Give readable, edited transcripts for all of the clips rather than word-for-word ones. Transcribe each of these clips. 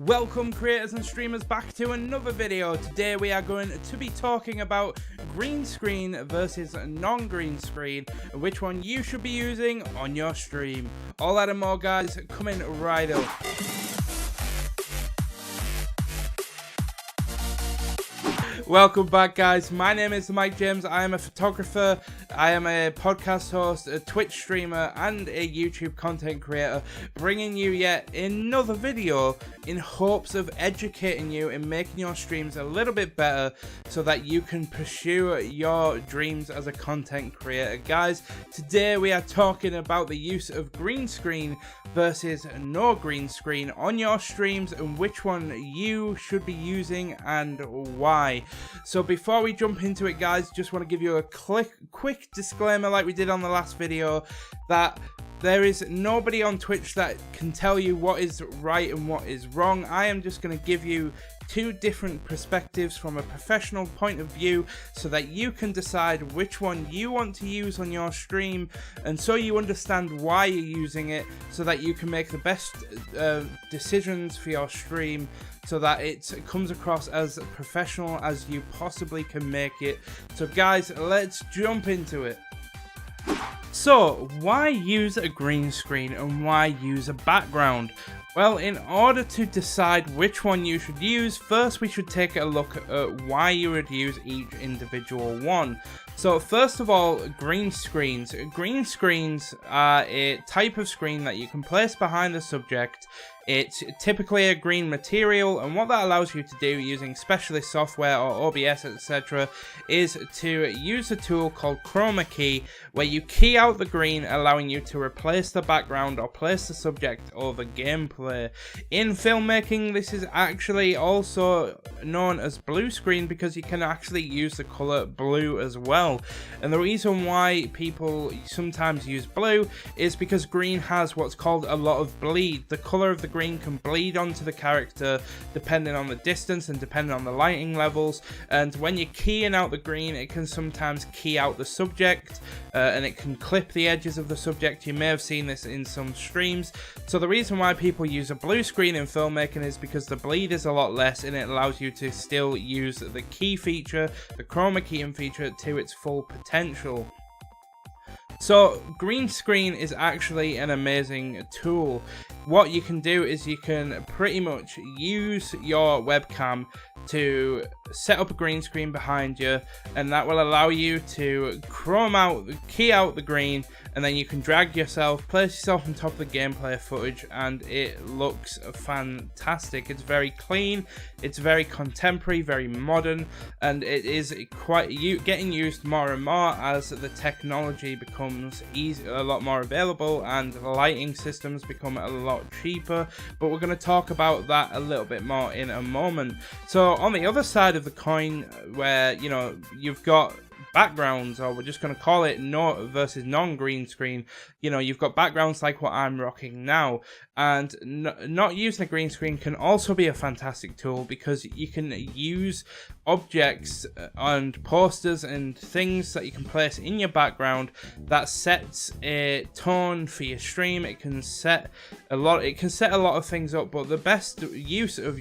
Welcome creators and streamers back to another video. Today we are going to be talking about green screen versus non-green screen and which one you should be using on your stream. All that and more guys, coming right up. Welcome back guys, my name is Mike James. I am a photographer, I am a podcast host, a Twitch streamer and a YouTube content creator, bringing you yet another video in hopes of educating you and making your streams a little bit better so that you can pursue your dreams as a content creator. Guys, today we are talking about the use of green screen versus no green screen on your streams and which one you should be using and why. So before we jump into it guys, just want to give you a quick disclaimer like we did on the last video, that there is nobody on Twitch that can tell you what is right and what is wrong. I am just going to give you two different perspectives from a professional point of view so that you can decide which one you want to use on your stream, and so you understand why you're using it so that you can make the best decisions for your stream so that it comes across as professional as you possibly can make it. So guys, let's jump into it. So, why use a green screen and why use a background? Well, in order to decide which one you should use, first we should take a look at why you would use each individual one. So first of all, green screens. Green screens are a type of screen that you can place behind the subject. It's typically a green material, and what that allows you to do using specialist software or OBS etc. is to use a tool called chroma key, where you key out the green, allowing you to replace the background or place the subject over gameplay. In filmmaking, this is actually also known as blue screen because you can actually use the color blue as well. And the reason why people sometimes use blue is because green has what's called a lot of bleed. The color of the green can bleed onto the character depending on the distance and depending on the lighting levels, and when you're keying out the green it can sometimes key out the subject and it can clip the edges of the subject. You may have seen this in some streams. So the reason why people use a blue screen in filmmaking is because the bleed is a lot less and it allows you to still use the key feature, the chroma keying feature, to its full potential. So green screen is actually an amazing tool. What you can do is you can pretty much use your webcam to set up a green screen behind you, and that will allow you to key out the green, and then you can drag yourself, place yourself on top of the gameplay footage, and it looks fantastic. It's very clean, it's very contemporary, very modern, and it is getting used more and more as the technology becomes a lot more available and the lighting systems become a lot cheaper, but we're going to talk about that a little bit more in a moment. So on the other side of the coin, where you've got backgrounds, or we're just going to call it no versus non-green screen, you've got backgrounds like what I'm rocking now, and not using a green screen can also be a fantastic tool because you can use objects and posters and things that you can place in your background that sets a tone for your stream. It can set a lot of things up, but the best use of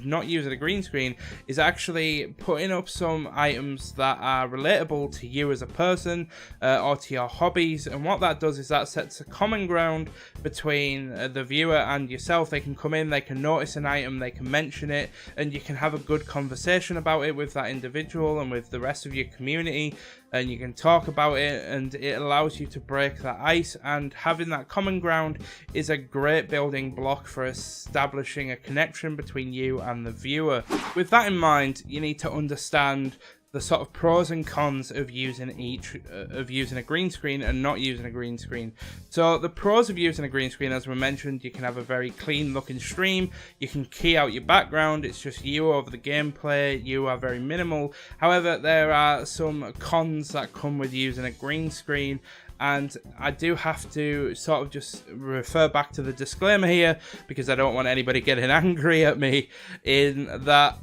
not using a green screen is actually putting up some items that are relatable to you as a person or to your hobbies, and what that does is that sets a common ground between the viewer and yourself. They can come in, they can notice an item, they can mention it, and you can have a good conversation about it with that individual and with the rest of your community, and you can talk about it, and it allows you to break that ice. And having that common ground is a great building block for establishing a connection between you and the viewer. With that in mind, you need to understand the sort of pros and cons of using a green screen and not using a green screen. So the pros of using a green screen, as we mentioned, you can have a very clean looking stream, you can key out your background, it's just you over the gameplay, you are very minimal. However, there are some cons that come with using a green screen, and I do have to sort of just refer back to the disclaimer here because I don't want anybody getting angry at me, in that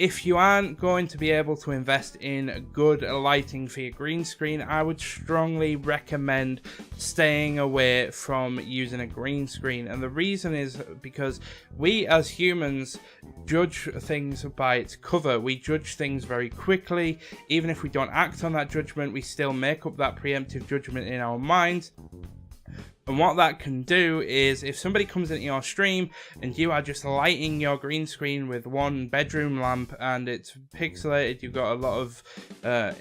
if you aren't going to be able to invest in good lighting for your green screen, I would strongly recommend staying away from using a green screen. And the reason is because we as humans judge things by its cover. We judge things very quickly. Even if we don't act on that judgment, we still make up that preemptive judgment in our minds. And what that can do is, if somebody comes into your stream and you are just lighting your green screen with one bedroom lamp and it's pixelated, you've got a lot of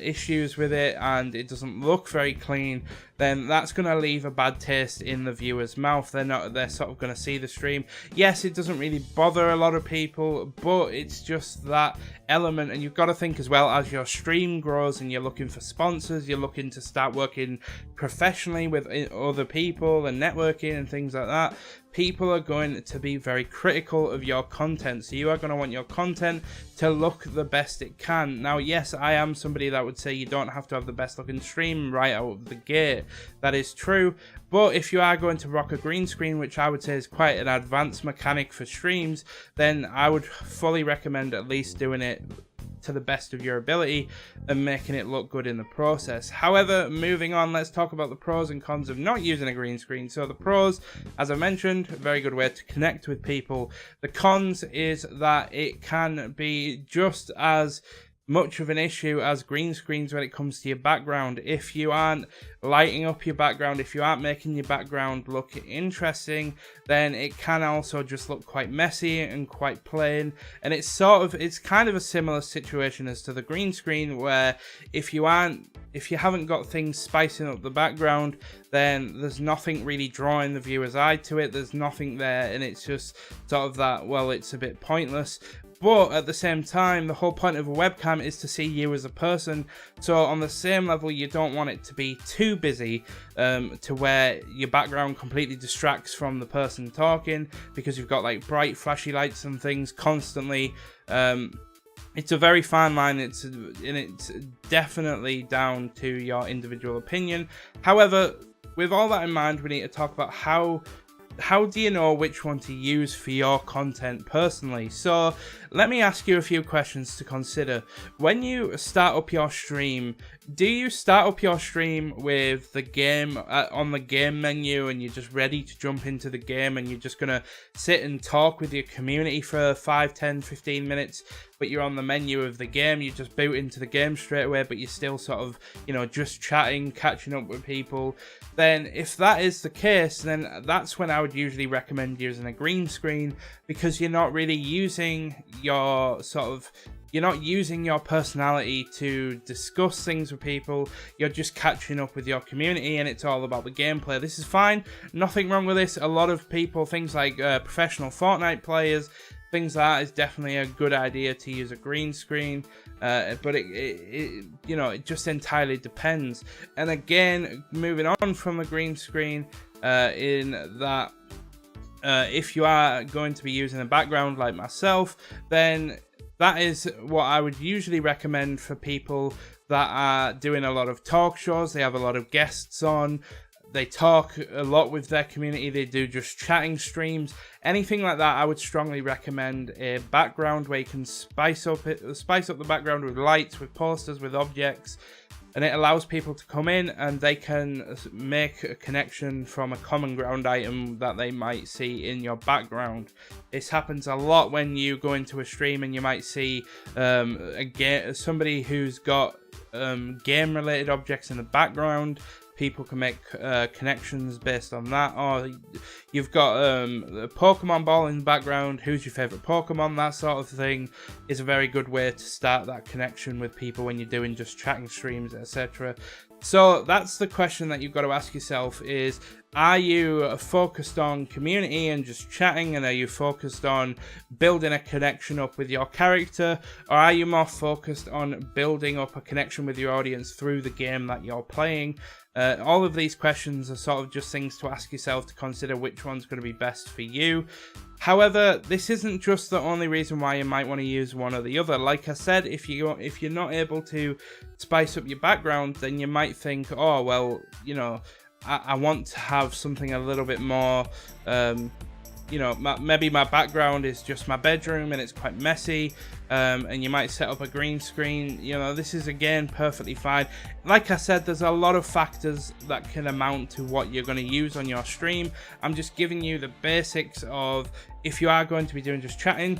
issues with it and it doesn't look very clean, then that's going to leave a bad taste in the viewer's mouth. They're sort of going to see the stream. Yes, it doesn't really bother a lot of people, but it's just that element. And you've got to think as well, as your stream grows and you're looking for sponsors, you're looking to start working professionally with other people and networking and things like that, people are going to be very critical of your content. So you are going to want your content to look the best it can. Now, yes, I am somebody that would say you don't have to have the best looking stream right out of the gate. That is true. But if you are going to rock a green screen, which I would say is quite an advanced mechanic for streams, then I would fully recommend at least doing it to the best of your ability and making it look good in the process. However, moving on, let's talk about the pros and cons of not using a green screen. So the pros, as I mentioned, a very good way to connect with people. The cons is that it can be just as much of an issue as green screens when it comes to your background. If you aren't lighting up your background, if you aren't making your background look interesting, then it can also just look quite messy and quite plain. And it's kind of a similar situation as to the green screen, where if you haven't got things spicing up the background, then there's nothing really drawing the viewer's eye to it. There's nothing there, and it's just sort of that, well, it's a bit pointless. But at the same time, the whole point of a webcam is to see you as a person. So on the same level, you don't want it to be too busy to where your background completely distracts from the person talking, because you've got like bright flashy lights and things constantly. It's a very fine line. It's definitely down to your individual opinion. However, with all that in mind, we need to talk about how do you know which one to use for your content personally? So let me ask you a few questions to consider. When you start up your stream, do you start up your stream with the game on the game menu and you're just ready to jump into the game and you're just going to sit and talk with your community for 5, 10, 15 minutes, but you're on the menu of the game, you just boot into the game straight away, but you're still sort of, just chatting, catching up with people? Then if that is the case, then that's when I would usually recommend using a green screen, because you're not really using your you're not using your personality to discuss things with people. You're just catching up with your community, and it's all about the gameplay. This is fine. Nothing wrong with this. A lot of people, things like professional Fortnite players, things like that, is definitely a good idea to use a green screen. But it just entirely depends. And again, moving on from the green screen, in that if you are going to be using a background like myself, then that is what I would usually recommend for people that are doing a lot of talk shows. They have a lot of guests on. They talk a lot with their community. They do just chatting streams. Anything like that, I would strongly recommend a background where you can spice up the background with lights, with posters, with objects. And it allows people to come in and they can make a connection from a common ground item that they might see in your background. This happens a lot when you go into a stream and you might see somebody who's got game-related objects in the background. People can make connections based on that. Or you've got a Pokemon ball in the background. Who's your favorite Pokemon? That sort of thing is a very good way to start that connection with people when you're doing just chatting streams, etc. So that's the question that you've got to ask yourself is, are you focused on community and just chatting, and are you focused on building a connection up with your character, or are you more focused on building up a connection with your audience through the game that you're playing? All of these questions are sort of just things to ask yourself to consider which one's going to be best for you. However, this isn't just the only reason why you might want to use one or the other. Like I said, if you're not able to spice up your background, then you might think, oh, well, I want to have something a little bit more maybe my background is just my bedroom and it's quite messy, and you might set up a green screen, this is again perfectly fine. Like I said, there's a lot of factors that can amount to what you're going to use on your stream. I'm just giving you the basics of, if you are going to be doing just chatting,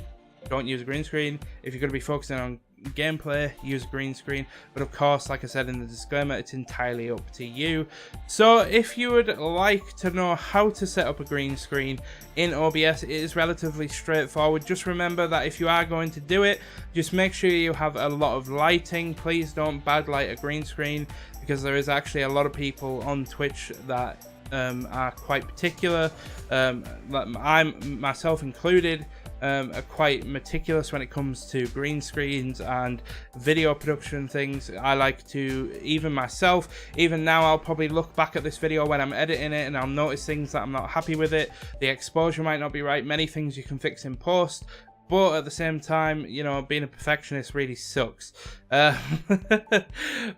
don't use a green screen. If you're going to be focusing on gameplay, use green screen. But of course, like I said in the disclaimer, it's entirely up to you. So if you would like to know how to set up a green screen in OBS, it is relatively straightforward. Just remember that if you are going to do it, just make sure you have a lot of lighting. Please don't backlight a green screen, because there is actually a lot of people on Twitch that are quite particular, I'm myself included, are quite meticulous when it comes to green screens and video production things. I like to, even myself, even now, I'll probably look back at this video when I'm editing it and I'll notice things that I'm not happy with it. The exposure might not be right, many things you can fix in post. But at the same time, being a perfectionist really sucks. But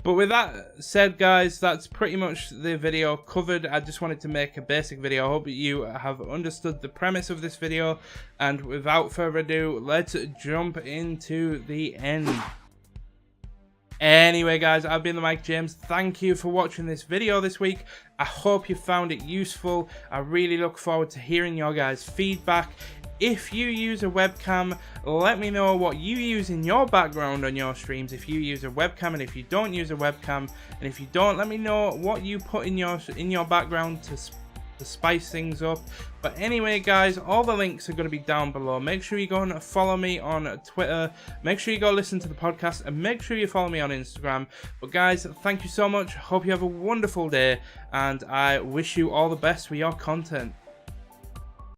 with that said, guys, that's pretty much the video covered. I just wanted to make a basic video. I hope you have understood the premise of this video. And without further ado, let's jump into the end. Anyway, guys, I've been the Mike James. Thank you for watching this video this week. I hope you found it useful. I really look forward to hearing your guys' feedback. If you use a webcam, let me know what you use in your background on your streams. If you use a webcam, and if you don't use a webcam, and if you don't, let me know what you put in your background to spice things up. But anyway, guys, all the links are going to be down below. Make sure you go and follow me on Twitter. Make sure you go listen to the podcast, and make sure you follow me on Instagram. But guys, thank you so much. Hope you have a wonderful day, and I wish you all the best with your content.